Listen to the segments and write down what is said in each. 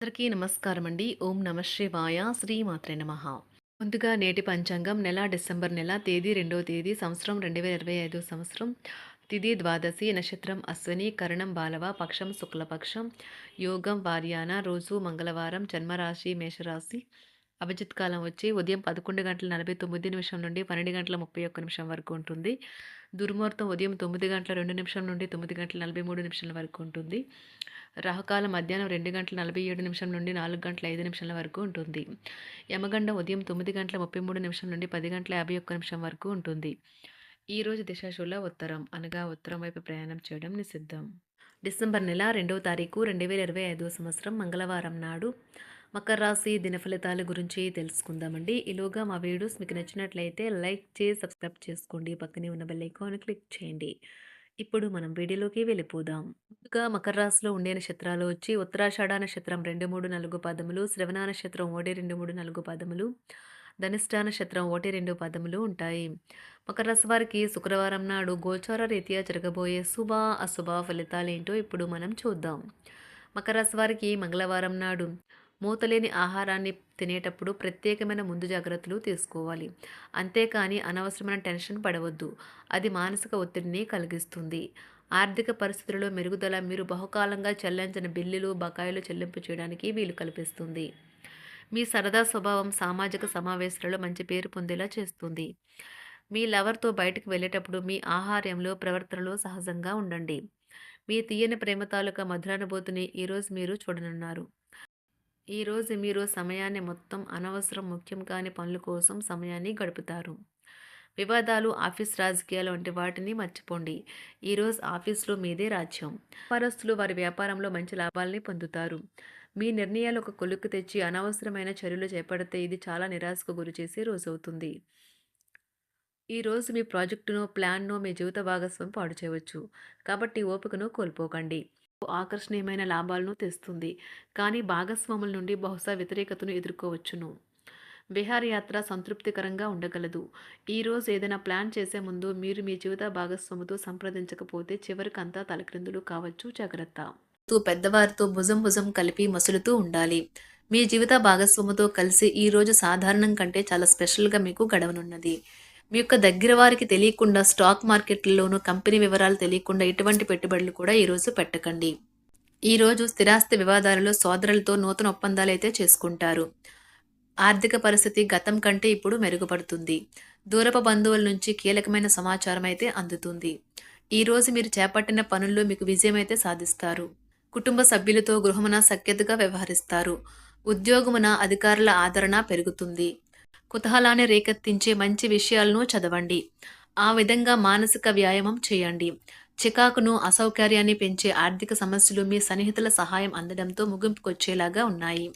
అందరికీ నమస్కారం అండి. ఓం నమ శివాయ. శ్రీమాత్రే నమః. ముందుగా నేటి పంచాంగం నెల డిసెంబర్ నెల తేదీ 2వ తేదీ సంవత్సరం 2025 సంవత్సరం. తిథి ద్వాదశి, నక్షత్రం అశ్విని, కరణం బాలవ, పక్షం శుక్లపక్షం, యోగం వార్యాన, రోజు మంగళవారం, జన్మరాశి మేషరాశి. అభిజిత్ కాలం వచ్చి ఉదయం 11:49 నుండి 12:31 వరకు ఉంటుంది. దుర్ముహూర్తం ఉదయం 9:02 నుండి 9:43 వరకు ఉంటుంది. రాహుకాలం మధ్యాహ్నం 2:47 నుండి 4:05 వరకు ఉంటుంది. యమగండం ఉదయం 9:33 నుండి 10:51 వరకు ఉంటుంది. ఈరోజు దిశాశూల ఉత్తరం అనగా ఉత్తరం వైపు ప్రయాణం చేయడం నిషిద్ధం. డిసెంబర్ నెల 2వ తారీఖు 2025 సంవత్సరం మంగళవారం నాడు మకర రాశి దినఫలితాల గురించి తెలుసుకుందామండి. ఈలోగా మా వీడియోస్ మీకు నచ్చినట్లయితే లైక్ చేసి సబ్స్క్రైబ్ చేసుకోండి. పక్కనే ఉన్న బెల్ ఐకాన్ క్లిక్ చేయండి. ఇప్పుడు మనం వీడియోలోకి వెళ్ళిపోదాం. ముందుగా మకర రాశిలో ఉండే నక్షత్రాలు వచ్చి ఉత్తరాషాఢ నక్షత్రం 2, 3, 4 పదములు, శ్రవణ నక్షత్రం 1, 2, 3, 4 పదములు, ధనిష్ట నక్షత్రం 1, 2 పదములు ఉంటాయి. మకర రాశి వారికి శుక్రవారం నాడు గోచార రీత్యా జరగబోయే శుభ అశుభ ఫలితాలేంటో ఇప్పుడు మనం చూద్దాం. మకర రాశి వారికి మంగళవారం నాడు మూతలేని ఆహారాన్ని తినేటప్పుడు ప్రత్యేకమైన ముందు జాగ్రత్తలు తీసుకోవాలి. అంతేకాని అనవసరమైన టెన్షన్ పడవద్దు. అది మానసిక ఒత్తిడిని కలిగిస్తుంది. ఆర్థిక పరిస్థితులలో మెరుగుదల మీరు బహుకాలంగా చెల్లించని బిల్లులు, బకాయిలు చెల్లింపు చేయడానికి వీలు కల్పిస్తుంది. మీ సరదా స్వభావం సామాజిక సమావేశాలలో మంచి పేరు పొందేలా చేస్తుంది. మీ లవర్తో బయటకు వెళ్ళేటప్పుడు మీ ఆహార్యంలో, ప్రవర్తనలో సహజంగా ఉండండి. మీ తీయని ప్రేమ తాలూకా మధురానుభూతిని ఈరోజు మీరు చూడనున్నారు. ఈరోజు మీరు సమయాన్ని మొత్తం అనవసరం ముఖ్యం కాని పనుల కోసం సమయాన్ని గడుపుతారు. వివాదాలు, ఆఫీస్ రాజకీయాలు వంటి వాటిని మర్చిపోండి. ఈరోజు ఆఫీసులో మీదే రాజ్యం. వ్యాపారస్తులు వారి వ్యాపారంలో మంచి లాభాల్ని పొందుతారు. మీ నిర్ణయాలు ఒక కొలుక్కు తెచ్చి అనవసరమైన చర్యలు చేపడితే ఇది చాలా నిరాశకు గురిచేసే రోజు అవుతుంది. ఈరోజు మీ ప్రాజెక్టునో, ప్లాన్నో మీ జీవిత భాగస్వామి పాడు చేయవచ్చు. కాబట్టి ఓపికను కోల్పోకండి. ఆకర్షణీయమైన లాభాలను తెస్తుంది. కానీ భాగస్వాముల నుండి బహుశా వ్యతిరేకతను ఎదుర్కోవచ్చును. విహారయాత్ర సంతృప్తికరంగా ఉండగలదు. ఈరోజు ఏదైనా ప్లాన్ చేసే ముందు మీరు మీ జీవిత భాగస్వామితో సంప్రదించకపోతే చివరికంతా తలక్రిందులు కావచ్చు. జాగ్రత్త. పెద్దవారితో భుజం భుజం కలిపి మసులుతూ ఉండాలి. మీ జీవిత భాగస్వామితో కలిసి ఈరోజు సాధారణం కంటే చాలా స్పెషల్గా మీకు గడవనున్నది. మీ యొక్క దగ్గర వారికి తెలియకుండా స్టాక్ మార్కెట్లలోనూ కంపెనీ వివరాలు తెలియకుండా ఇటువంటి పెట్టుబడులు కూడా ఈరోజు పెట్టకండి. ఈరోజు స్థిరాస్తి వివాదాలలో సోదరులతో నూతన ఒప్పందాలు అయితే చేసుకుంటారు. ఆర్థిక పరిస్థితి గతం కంటే ఇప్పుడు మెరుగుపడుతుంది. దూరపు బంధువుల నుంచి కీలకమైన సమాచారం అయితే అందుతుంది. ఈరోజు మీరు చేపట్టిన పనుల్లో మీకు విజయం అయితే సాధిస్తారు. కుటుంబ సభ్యులతో గృహమున సఖ్యతగా వ్యవహరిస్తారు. ఉద్యోగమున అధికారుల ఆదరణ పెరుగుతుంది. కుతూహలాన్ని రేకెత్తించే మంచి విషయాలను చదవండి. ఆ విధంగా మానసిక వ్యాయామం చేయండి. చికాకును, అసౌకర్యాన్ని పెంచే ఆర్థిక సమస్యలు మీ సన్నిహితుల సహాయం అందడంతో ముగింపుకొచ్చేలాగా ఉన్నాయి.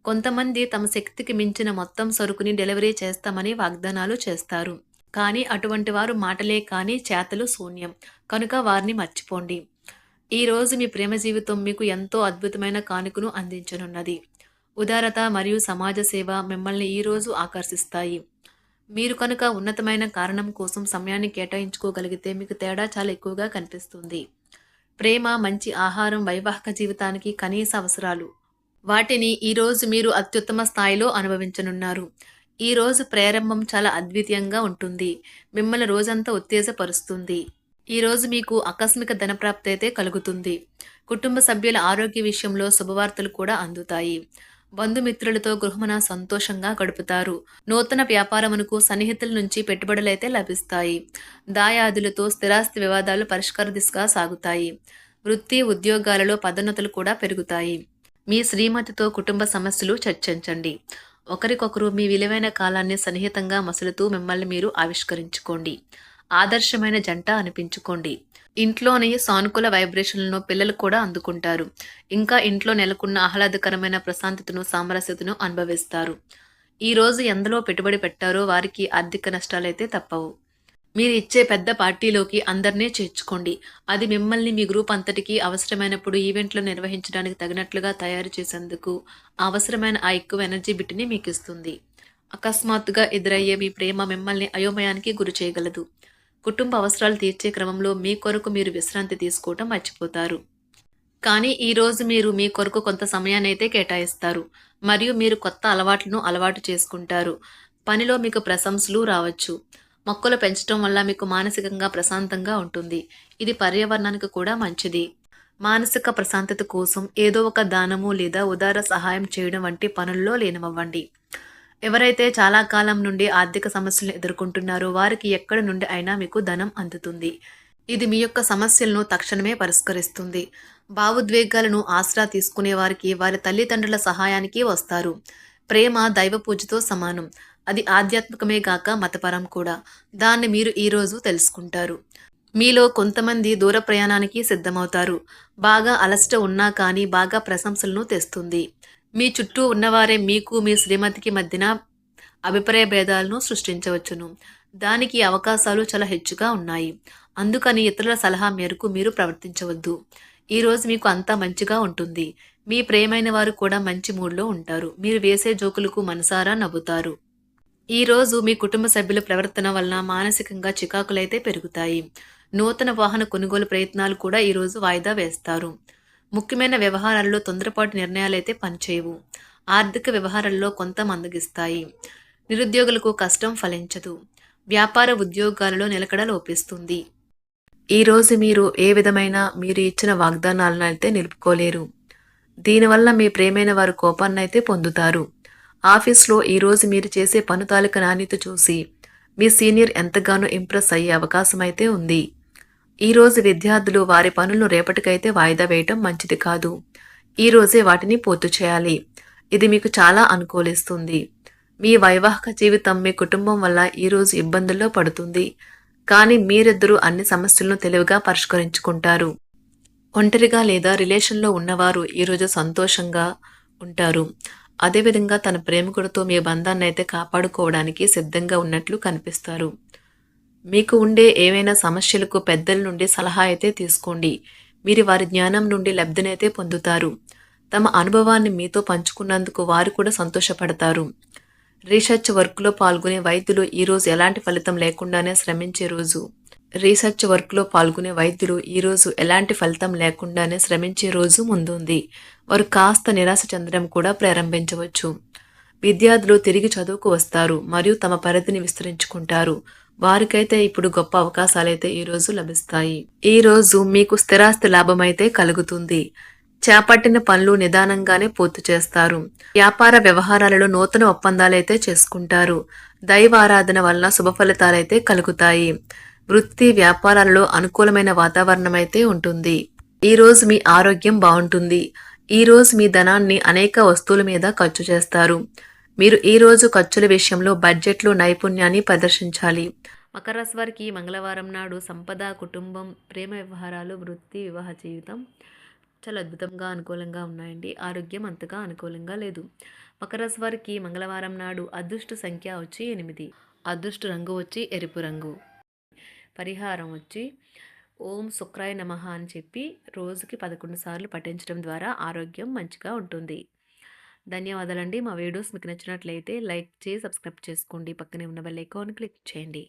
కొంతమంది తమ శక్తికి మించిన మొత్తం సరుకుని డెలివరీ చేస్తామని వాగ్దానాలు చేస్తారు. కానీ అటువంటి వారు మాటలే కానీ చేతలు శూన్యం. కనుక వారిని మర్చిపోండి. ఈరోజు మీ ప్రేమ జీవితం మీకు ఎంతో అద్భుతమైన కానుకను అందించనున్నది. ఉదారత మరియు సమాజ సేవ మిమ్మల్ని ఈరోజు ఆకర్షిస్తాయి. మీరు కనుక ఉన్నతమైన కారణం కోసం సమయాన్ని కేటాయించుకోగలిగితే మీకు తేడా చాలా ఎక్కువగా కనిపిస్తుంది. ప్రేమ, మంచి ఆహారం వైవాహిక జీవితానికి కనీస అవసరాలు. వాటిని ఈరోజు మీరు అత్యుత్తమ స్థాయిలో అనుభవించనున్నారు. ఈరోజు ప్రారంభం చాలా అద్వితీయంగా ఉంటుంది. మిమ్మల్ని రోజంతా ఉత్తేజపరుస్తుంది. ఈరోజు మీకు ఆకస్మిక ధనప్రాప్తి అయితే కలుగుతుంది. కుటుంబ సభ్యుల ఆరోగ్య విషయంలో శుభవార్తలు కూడా అందుతాయి. బంధుమిత్రులతో గృహమున సంతోషంగా గడుపుతారు. నూతన వ్యాపారమునకు సన్నిహితుల నుంచి పెట్టుబడులైతే లభిస్తాయి. దాయాదులతో స్థిరాస్తి వివాదాలు పరిష్కార దిశగా సాగుతాయి. వృత్తి, ఉద్యోగాలలో పదోన్నతులు కూడా పెరుగుతాయి. మీ శ్రీమతితో కుటుంబ సమస్యలు చర్చించండి. ఒకరికొకరు మీ విలువైన కాలాన్ని సన్నిహితంగా మసులుతూ మిమ్మల్ని మీరు ఆవిష్కరించుకోండి. ఆదర్శమైన జంట అనిపించుకోండి. ఇంట్లోని సానుకూల వైబ్రేషన్లను పిల్లలు కూడా అందుకుంటారు. ఇంకా ఇంట్లో నెలకొన్న ఆహ్లాదకరమైన ప్రశాంతతను, సామరస్యతను అనుభవిస్తారు. ఈరోజు ఎందులో పెట్టుబడి పెట్టారో వారికి ఆర్థిక నష్టాలైతే తప్పవు. మీరు ఇచ్చే పెద్ద పార్టీలోకి అందరినీ చేర్చుకోండి. అది మిమ్మల్ని మీ గ్రూప్ అంతటికీ అవసరమైనప్పుడు ఈవెంట్లు నిర్వహించడానికి తగినట్లుగా తయారు చేసేందుకు అవసరమైన ఆ ఎక్కువ ఎనర్జీ బిట్ని మీకు ఇస్తుంది. అకస్మాత్తుగా ఎదురయ్యే మీ ప్రేమ మిమ్మల్ని అయోమయానికి గురి చేయగలదు. కుటుంబ అవసరాలు తీర్చే క్రమంలో మీ కొరకు మీరు విశ్రాంతి తీసుకోవటం మర్చిపోతారు. కానీ ఈరోజు మీరు మీ కొరకు కొంత సమయాన్నైతే కేటాయిస్తారు. మరియు మీరు కొత్త అలవాట్లను అలవాటు చేసుకుంటారు. పనిలో మీకు ప్రశంసలు రావచ్చు. మొక్కలు పెంచటం వల్ల మీకు మానసికంగా ప్రశాంతంగా ఉంటుంది. ఇది పర్యావరణానికి కూడా మంచిది. మానసిక ప్రశాంతత కోసం ఏదో ఒక దానము లేదా ఉదార సహాయం చేయడం వంటి పనుల్లో లీనమవ్వండి. ఎవరైతే చాలా కాలం నుండి ఆర్థిక సమస్యలను ఎదుర్కొంటున్నారో వారికి ఎక్కడి నుండి అయినా మీకు ధనం అందుతుంది. ఇది మీ యొక్క సమస్యలను తక్షణమే పరిష్కరిస్తుంది. భావోద్వేగాలను ఆసరా తీసుకునే వారికి వారి తల్లిదండ్రుల సహాయానికి వస్తారు. ప్రేమ దైవ పూజతో సమానం. అది ఆధ్యాత్మికమే గాక మతపరం కూడా. దాన్ని మీరు ఈరోజు తెలుసుకుంటారు. మీలో కొంతమంది దూర ప్రయాణానికి సిద్ధమవుతారు. బాగా అలసట ఉన్నా కానీ బాగా ప్రశంసలను తెస్తుంది. మీ చుట్టూ ఉన్నవారే మీకు మీ శ్రీమతికి మధ్యన అభిప్రాయ భేదాలను సృష్టించవచ్చును. దానికి అవకాశాలు చాలా హెచ్చుగా ఉన్నాయి. అందుకని ఇతరుల సలహా మేరకు మీరు ప్రవర్తించవద్దు. ఈరోజు మీకు అంతా మంచిగా ఉంటుంది. మీ ప్రియమైన వారు కూడా మంచి మూడ్లో ఉంటారు. మీరు వేసే జోకులకు మనసారా నవ్వుతారు. ఈరోజు మీ కుటుంబ సభ్యుల ప్రవర్తన వలన మానసికంగా చికాకులైతే పెరుగుతాయి. నూతన వాహన కొనుగోలు ప్రయత్నాలు కూడా ఈరోజు వాయిదా వేస్తారు. ముఖ్యమైన వ్యవహారాల్లో తొందరపాటు నిర్ణయాలైతే పనిచేయవు. ఆర్థిక వ్యవహారాల్లో కొంత మందగిస్తాయి. నిరుద్యోగులకు కష్టం ఫలించదు. వ్యాపార ఉద్యోగాలలో నిలకడ లోపిస్తుంది. ఈరోజు మీరు ఏ విధమైన మీరు ఇచ్చిన వాగ్దానాలను అయితే నిలుపుకోలేరు. దీనివల్ల మీ ప్రేమైన వారు కోపాన్నైతే పొందుతారు. ఆఫీస్లో ఈరోజు మీరు చేసే పను తాలూకా నాణ్యత చూసి మీ సీనియర్ ఎంతగానో ఇంప్రెస్ అయ్యే అవకాశం అయితే ఉంది. ఈరోజు విద్యార్థులు వారి పనులను రేపటికైతే వాయిదా వేయటం మంచిది కాదు. ఈరోజే వాటిని పూర్తి చేయాలి. ఇది మీకు చాలా అనుకూలిస్తుంది. మీ వైవాహిక జీవితం మీ కుటుంబం వల్ల ఈరోజు ఇబ్బందుల్లో పడుతుంది. కానీ మీరిద్దరూ అన్ని సమస్యలను తెలివిగా పరిష్కరించుకుంటారు. ఒంటరిగా లేదా రిలేషన్లో ఉన్నవారు ఈరోజు సంతోషంగా ఉంటారు. అదేవిధంగా తన ప్రేమికుడితో మీ బంధాన్ని అయితే కాపాడుకోవడానికి సిద్ధంగా ఉన్నట్లు కనిపిస్తారు. మీకు ఉండే ఏవైనా సమస్యలకు పెద్దల నుండి సలహా అయితే తీసుకోండి. మీరు వారి జ్ఞానం నుండి లబ్ధినైతే పొందుతారు. తమ అనుభవాన్ని మీతో పంచుకున్నందుకు వారు కూడా సంతోషపడతారు. రీసెర్చ్ వర్క్లో పాల్గొనే వైద్యులు ఈరోజు ఎలాంటి ఫలితం లేకుండానే శ్రమించే రోజు. ఈరోజు ఎలాంటి ఫలితం లేకుండానే శ్రమించే రోజు ముందుంది. వారు కాస్త నిరాశ చెందడం కూడా ప్రారంభించవచ్చు. విద్యార్థులు తిరిగి చదువుకు వస్తారు మరియు తమ పరిధిని విస్తరించుకుంటారు. వారికైతే ఇప్పుడు గొప్ప అవకాశాలైతే ఈరోజు లభిస్తాయి. ఈరోజు మీకు స్థిరాస్తి లాభం అయితే కలుగుతుంది. చేపట్టిన పనులు నిదానంగానే పూర్తి చేస్తారు. వ్యాపార వ్యవహారాలలో నూతన ఒప్పందాలైతే చేసుకుంటారు. దైవ ఆరాధన వలన శుభ ఫలితాలైతే కలుగుతాయి. వృత్తి వ్యాపారాలలో అనుకూలమైన వాతావరణం అయితే ఉంటుంది. ఈరోజు మీ ఆరోగ్యం బాగుంటుంది. ఈరోజు మీ ధనాన్ని అనేక వస్తువుల మీద ఖర్చు చేస్తారు. మీరు ఈరోజు ఖర్చుల విషయంలో బడ్జెట్లో నైపుణ్యాన్ని ప్రదర్శించాలి. మకర రాశి వారికి మంగళవారం నాడు సంపద, కుటుంబం, ప్రేమ వ్యవహారాలు, వృత్తి, వివాహ జీవితం చాలా అద్భుతంగా అనుకూలంగా ఉన్నాయండి. ఆరోగ్యం అంతగా అనుకూలంగా లేదు. మకర రాశి వారికి మంగళవారం నాడు అదృష్ట సంఖ్య వచ్చి 8. అదృష్ట రంగు వచ్చి ఎరుపు రంగు. పరిహారం వచ్చి ఓం శుక్రాయ నమః అని చెప్పి రోజుకి 11 సార్లు పఠించడం ద్వారా ఆరోగ్యం మంచిగా ఉంటుంది. ధన్యవాదాలండి. మా వీడియోస్ మీకు నచ్చినట్లయితే లైక్ చేసి సబ్స్క్రైబ్ చేసుకోండి. పక్కనే ఉన్న బెల్ ఐకాన్ క్లిక్ చేయండి.